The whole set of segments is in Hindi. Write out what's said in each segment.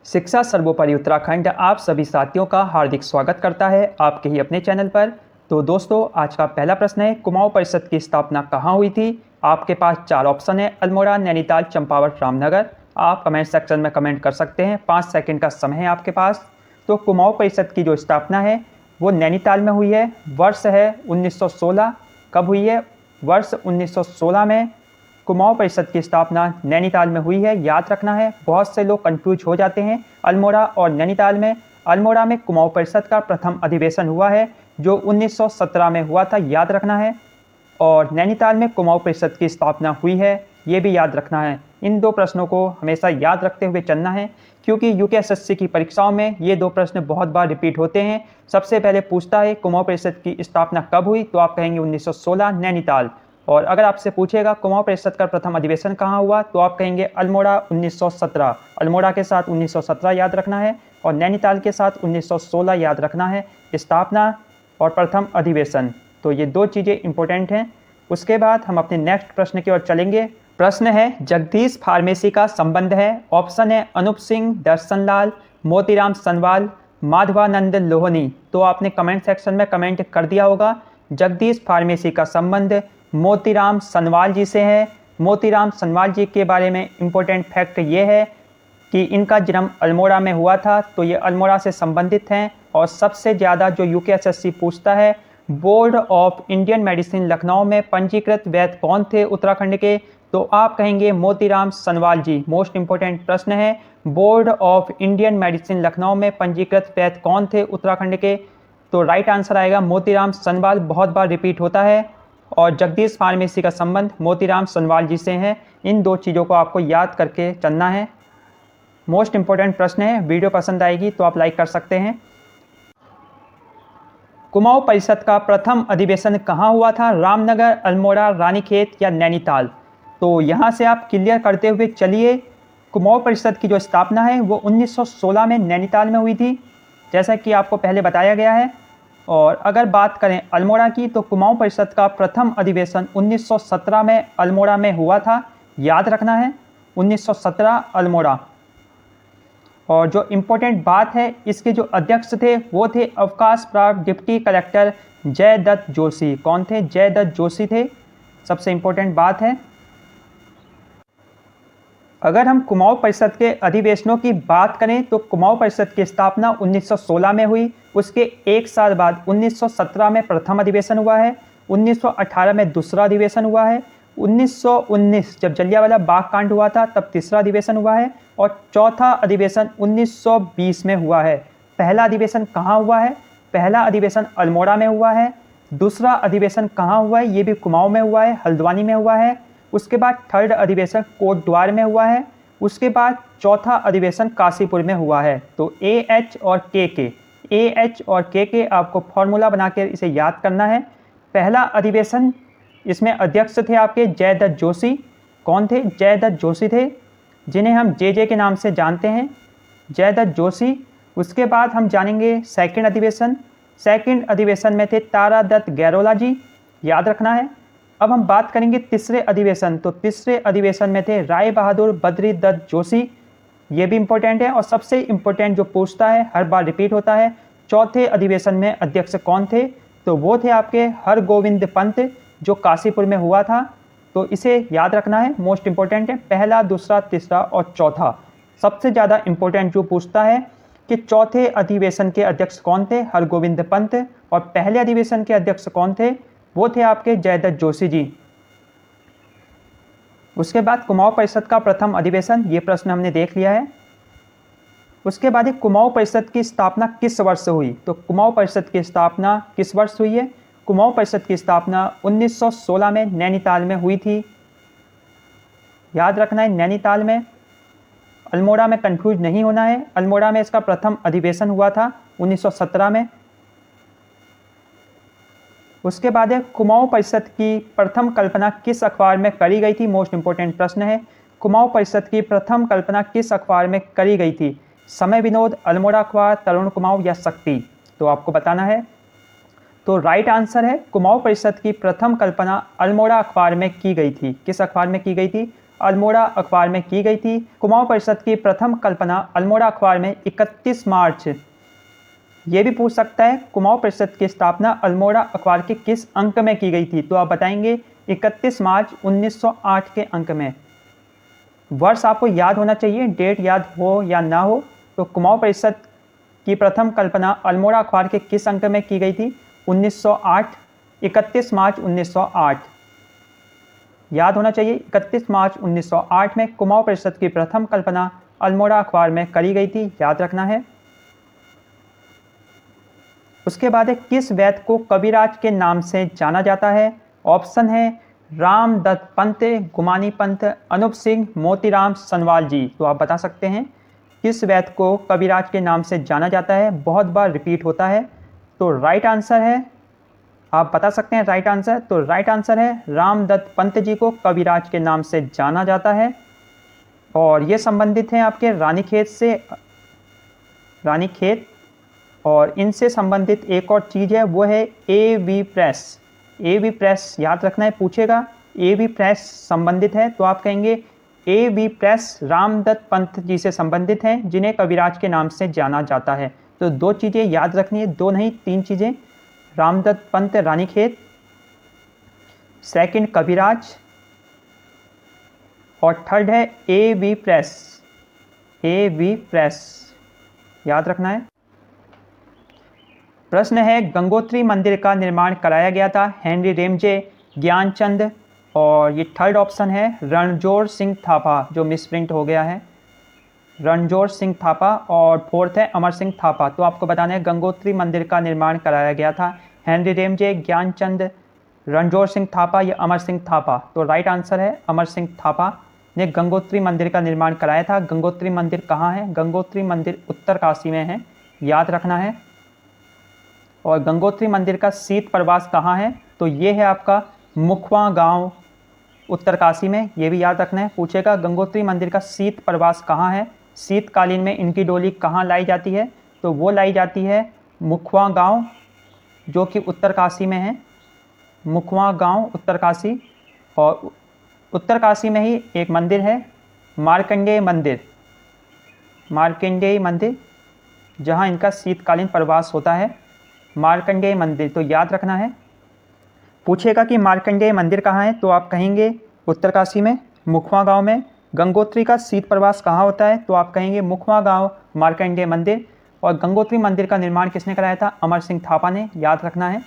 शिक्षा सर्वोपरि उत्तराखंड आप सभी साथियों का हार्दिक स्वागत करता है आपके ही अपने चैनल पर। तो दोस्तों, आज का पहला प्रश्न है, कुमाऊं परिषद की स्थापना कहाँ हुई थी। आपके पास 4 ऑप्शन है, अल्मोड़ा, नैनीताल, चंपावत, रामनगर। आप कमेंट सेक्शन में कमेंट कर सकते हैं, 5 सेकंड का समय है आपके पास। तो कुमाऊं परिषद की जो स्थापना है वो नैनीताल में हुई है। वर्ष है 1916। कब हुई है? वर्ष 1916 में कुमाऊं परिषद की स्थापना नैनीताल में हुई है, याद रखना है। बहुत से लोग कंफ्यूज हो जाते हैं अल्मोड़ा और नैनीताल में। अल्मोड़ा में कुमाऊं परिषद का प्रथम अधिवेशन हुआ है जो 1917 में हुआ था, याद रखना है। और नैनीताल में कुमाऊं परिषद की स्थापना हुई है, ये भी याद रखना है। इन 2 प्रश्नों को हमेशा याद रखते हुए चलना है, क्योंकि यूकेएसएससी की परीक्षाओं में ये 2 प्रश्न बहुत बार रिपीट होते हैं। सबसे पहले पूछता है कुमाऊं परिषद की स्थापना कब हुई, तो आप कहेंगे 1916 नैनीताल। और अगर आपसे पूछेगा कुमाऊं परिषद का प्रथम अधिवेशन कहाँ हुआ, तो आप कहेंगे अल्मोड़ा 1917। अल्मोड़ा के साथ 1917 याद रखना है और नैनीताल के साथ 1916 याद रखना है। स्थापना और प्रथम अधिवेशन, तो ये 2 चीज़ें इंपॉर्टेंट हैं। उसके बाद हम अपने नेक्स्ट प्रश्न की ओर चलेंगे। प्रश्न है, जगदीश फार्मेसी का संबंध है। ऑप्शन है अनूप सिंह, दर्शन लाल, मोतीराम सनवाल, माधवानंद लोहनी। तो आपने कमेंट सेक्शन में कमेंट कर दिया होगा। जगदीश फार्मेसी का संबंध मोतीराम सनवाल जी से है। मोतीराम सनवाल जी के बारे में इम्पोर्टेंट फैक्ट ये है कि इनका जन्म अल्मोड़ा में हुआ था, तो ये अल्मोड़ा से संबंधित हैं। और सबसे ज़्यादा जो यूकेएसएससी पूछता है, board of Indian medicine Lucknow में पंजीकृत वैद्य कौन थे उत्तराखंड के, तो आप कहेंगे मोतीराम सनवाल जी। मोस्ट इंपॉर्टेंट प्रश्न है, board of Indian medicine Lucknow में पंजीकृत वैद्य कौन थे उत्तराखंड के, तो राइट आंसर आएगा मोतीराम सनवाल। बहुत बार रिपीट होता है। और जगदीश फार्मेसी का संबंध मोतीराम सनवाल जी से है। इन 2 चीज़ों को आपको याद करके चलना है। मोस्ट इंपॉर्टेंट प्रश्न है। वीडियो पसंद आएगी तो आप लाइक कर सकते हैं। कुमाऊं परिषद का प्रथम अधिवेशन कहाँ हुआ था, रामनगर, अल्मोड़ा, रानीखेत या नैनीताल। तो यहाँ से आप क्लियर करते हुए चलिए। कुमाऊं परिषद की जो स्थापना है वो 1916 में नैनीताल में हुई थी, जैसा कि आपको पहले बताया गया है। और अगर बात करें अल्मोड़ा की, तो कुमाऊं परिषद का प्रथम अधिवेशन 1917 में अल्मोड़ा में हुआ था, याद रखना है। 1917 अल्मोड़ा। और जो इम्पोर्टेंट बात है, इसके जो अध्यक्ष थे वो थे अवकाश प्राप्त डिप्टी कलेक्टर जयदत्त जोशी। कौन थे? जयदत्त जोशी थे। सबसे इम्पोर्टेंट बात है। अगर हम कुमाऊं परिषद के अधिवेशनों की बात करें, तो कुमाऊं परिषद की स्थापना 1916 में हुई। उसके 1 साल बाद 1917 में प्रथम अधिवेशन हुआ है। 1918 में दूसरा अधिवेशन हुआ है। 1919 जब जलियांवाला बाग कांड हुआ था तब तीसरा अधिवेशन हुआ है। और चौथा अधिवेशन 1920 में हुआ है। पहला अधिवेशन कहाँ हुआ है? पहला अधिवेशन अल्मोड़ा में हुआ है। दूसरा अधिवेशन कहाँ हुआ है? ये भी कुमाऊं में हुआ है, हल्द्वानी में हुआ है। उसके बाद थर्ड अधिवेशन कोटद्वार में हुआ है। उसके बाद चौथा अधिवेशन काशीपुर में हुआ है। तो AH और KK, AH और KK आपको फॉर्मूला बनाकर इसे याद करना है। पहला अधिवेशन, इसमें अध्यक्ष थे आपके जयदत्त जोशी। कौन थे? जयदत्त जोशी थे, जिन्हें हम JJ के नाम से जानते हैं, जयदत्त जोशी। उसके बाद हम जानेंगे सेकंड अधिवेशन। सेकंड अधिवेशन में थे तारादत्त गैरोला जी, याद रखना है। अब हम बात करेंगे तीसरे अधिवेशन। तो तीसरे अधिवेशन में थे राय बहादुर बद्री दत्त जोशी, ये भी इंपॉर्टेंट है। और सबसे इंपॉर्टेंट जो पूछता है, हर बार रिपीट होता है, चौथे अधिवेशन में अध्यक्ष कौन थे, तो वो थे आपके हरगोविंद पंत, जो काशीपुर में हुआ था। तो इसे याद रखना है, मोस्ट इंपॉर्टेंट है। पहला, दूसरा, तीसरा और चौथा। सबसे ज़्यादा इंपॉर्टेंट जो पूछता है कि चौथे अधिवेशन के अध्यक्ष कौन थे, हरगोविंद पंत। और पहले अधिवेशन के अध्यक्ष कौन थे, वो थे आपके जयदत्त जोशी जी। उसके बाद कुमाऊं परिषद का प्रथम अधिवेशन, ये प्रश्न हमने देख लिया है। उसके बाद कुमाऊं परिषद की स्थापना किस वर्ष हुई, तो कुमाऊं परिषद की स्थापना किस वर्ष हुई है? कुमाऊं परिषद की स्थापना 1916 में नैनीताल में हुई थी, याद रखना है, नैनीताल में। अल्मोड़ा में कंफ्यूज नहीं होना है। अल्मोड़ा में इसका प्रथम अधिवेशन हुआ था 1917 में। उसके बाद है कुमाऊं परिषद की प्रथम कल्पना किस अखबार में करी गई थी। मोस्ट इंपॉर्टेंट प्रश्न है, कुमाऊं परिषद की प्रथम कल्पना किस अखबार में करी गई थी? समय विनोद, अल्मोड़ा अखबार, तरुण कुमाऊं या शक्ति, तो आपको बताना है। तो राइट आंसर है, कुमाऊं परिषद की प्रथम कल्पना अल्मोड़ा अखबार में की गई थी। किस अखबार में की गई थी? अल्मोड़ा अखबार में की गई थी? कुमाऊं परिषद की प्रथम कल्पना अल्मोड़ा अखबार में 31 मार्च। ये भी पूछ सकता है कुमाऊं परिषद की स्थापना अल्मोड़ा अखबार के किस अंक में की गई थी? तो आप बताएंगे 31 मार्च 1908 के अंक में। वर्ष आपको याद होना चाहिए, डेट याद हो या ना हो। तो कुमाऊं परिषद की प्रथम कल्पना अल्मोड़ा अखबार के किस अंक में की गई थी? 1908, 31 मार्च 1908 याद होना चाहिए। 31 मार्च 1908 में कुमाऊं परिषद की प्रथम कल्पना अल्मोड़ा अखबार में करी गई थी, याद रखना है। उसके बाद है किस वैद्य को कविराज के नाम से जाना जाता है? ऑप्शन है रामदत्त पंत, गुमानी पंत, अनूप सिंह, मोतीराम सनवाल जी। तो आप बता सकते हैं किस वैद्य को कविराज के नाम से जाना जाता है? बहुत बार रिपीट होता है। तो राइट आंसर है, आप बता सकते हैं राइट आंसर। तो राइट आंसर है रामदत्त पंत जी को कविराज के नाम से जाना जाता है। और ये संबंधित हैं आपके रानीखेत से, रानीखेत। और इनसे संबंधित एक और चीज़ है, वो है एवी प्रेस। एवी प्रेस याद रखना है, पूछेगा एवी प्रेस संबंधित है तो आप कहेंगे एवी प्रेस रामदत्त पंत जी से संबंधित हैं, जिन्हें कविराज के नाम से जाना जाता है। तो दो चीज़ें याद रखनी है, दो नहीं तीन चीज़ें। रामदत्त पंत रानीखेत, सेकंड कविराज, और थर्ड है एवी प्रेस। एवी प्रेस याद रखना है। प्रश्न है गंगोत्री मंदिर का निर्माण कराया गया था हेनरी रेमजे, ज्ञानचंद, और ये थर्ड ऑप्शन है रणजोर सिंह थापा, जो मिसप्रिंट हो गया है, रणजोर सिंह थापा। और फोर्थ है अमर सिंह थापा। तो आपको बताना है गंगोत्री मंदिर का निर्माण कराया गया था हेनरी रेमजे, ज्ञानचंद, रणजोर सिंह थापा या अमर सिंह थापा। तो राइट आंसर है अमर सिंह थापा ने गंगोत्री मंदिर का निर्माण कराया था। गंगोत्री मंदिर कहाँ है? गंगोत्री मंदिर उत्तरकाशी में है, याद रखना है। और गंगोत्री मंदिर का शीत प्रवास कहाँ है? तो ये है आपका मुखवा गांव, उत्तरकाशी में। ये भी याद रखना है, पूछेगा गंगोत्री मंदिर का शीत प्रवास कहाँ है, शीतकालीन में इनकी डोली कहाँ लाई जाती है? तो वो लाई जाती है मुखवा गांव, जो कि उत्तरकाशी में है। मुखवा गांव उत्तरकाशी। और उत्तरकाशी में ही एक मंदिर है मार्कंडेय मंदिर, मार्कंडेय मंदिर, जहाँ इनका शीतकालीन प्रवास होता है, मार्कंडेय मंदिर। तो याद रखना है, पूछेगा कि मार्कंडेय मंदिर कहाँ है? तो आप कहेंगे उत्तरकाशी में, मुखवा गांव में। गंगोत्री का शीत प्रवास कहाँ होता है? तो आप कहेंगे मुखवा गांव, मार्कंडेय मंदिर। और गंगोत्री मंदिर का निर्माण किसने कराया था? अमर सिंह थापा ने, याद रखना है।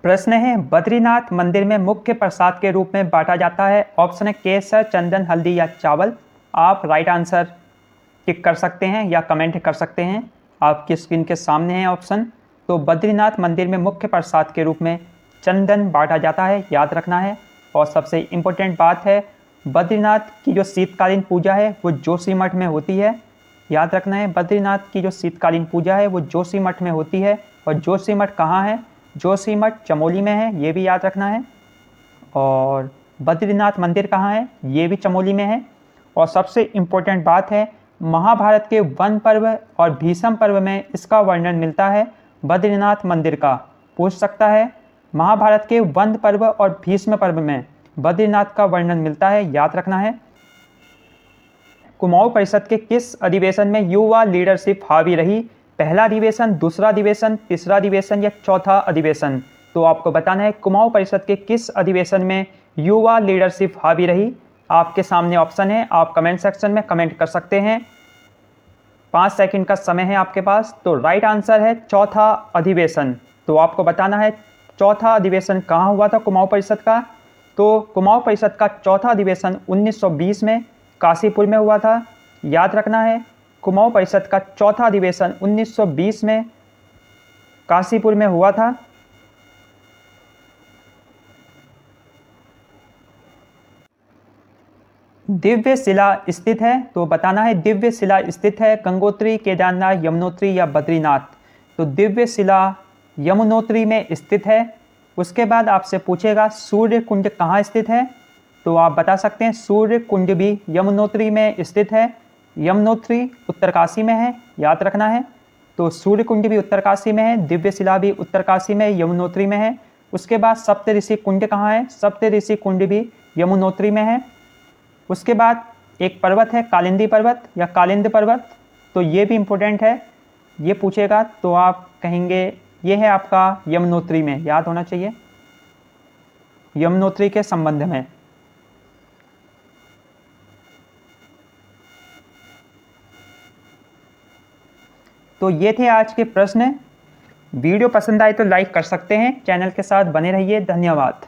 प्रश्न है बद्रीनाथ मंदिर में मुख्य प्रसाद के रूप में बांटा जाता है। ऑप्शन है केसर, चंदन, हल्दी या चावल। आप राइट आंसर टिक कर सकते हैं या कमेंट कर सकते हैं, आपकी स्क्रीन के सामने है ऑप्शन। तो बद्रीनाथ मंदिर में मुख्य प्रसाद के रूप में चंदन बांटा जाता है, याद रखना है। और सबसे इम्पोर्टेंट बात है, बद्रीनाथ की जो शीतकालीन पूजा है वो जोशीमठ में होती है, याद रखना है। बद्रीनाथ की जो शीतकालीन पूजा है वो जोशीमठ में होती है। और जोशीमठ कहाँ है? जोशीमठ चमोली में है, ये भी याद रखना है। और बद्रीनाथ मंदिर कहाँ है? ये भी चमोली में है। और सबसे इम्पोर्टेंट बात है, महाभारत के वन पर्व और भीष्म पर्व में इसका वर्णन मिलता है बद्रीनाथ मंदिर का। पूछ सकता है, महाभारत के वन पर्व और भीष्म पर्व में बद्रीनाथ का वर्णन मिलता है, याद रखना है। कुमाऊं परिषद के किस अधिवेशन में युवा लीडरशिप हावी रही? पहला अधिवेशन, दूसरा अधिवेशन, तीसरा अधिवेशन या चौथा अधिवेशन? तो आपको बताना है कुमाऊं परिषद के किस अधिवेशन में युवा लीडरशिप हावी रही। आपके सामने ऑप्शन है, आप कमेंट सेक्शन में कमेंट कर सकते हैं। 5 सेकंड का समय है आपके पास। तो राइट आंसर है चौथा अधिवेशन। तो आपको बताना है चौथा अधिवेशन कहाँ हुआ था कुमाऊं परिषद का? तो कुमाऊं परिषद का चौथा अधिवेशन 1920 में काशीपुर में हुआ था, याद रखना है। कुमाऊं परिषद का चौथा अधिवेशन 1920 में काशीपुर में हुआ था। दिव्य शिला स्थित है, तो बताना है दिव्य शिला स्थित है गंगोत्री, केदारनाथ, यमुनोत्री या बद्रीनाथ? तो दिव्य शिला यमुनोत्री में स्थित है। उसके बाद आपसे पूछेगा सूर्य कुंड कहाँ स्थित है? तो आप बता सकते हैं सूर्य कुंड भी यमुनोत्री में स्थित है। यमुनोत्री उत्तरकाशी में है, याद रखना है। तो सूर्य कुंड भी उत्तरकाशी में है, दिव्य शिला भी उत्तरकाशी में, यमुनोत्री में है। उसके बाद सप्तऋषि कुंड कहाँ है? सप्तऋषि कुंड भी यमुनोत्री में है। उसके बाद एक पर्वत है कालिंदी पर्वत या कालिंद पर्वत, तो ये भी इम्पोर्टेंट है, ये पूछेगा तो आप कहेंगे ये है आपका यमुनोत्री में, याद होना चाहिए, यमुनोत्री के संबंध में। तो ये थे आज के प्रश्न। वीडियो पसंद आए तो लाइक कर सकते हैं, चैनल के साथ बने रहिए। धन्यवाद।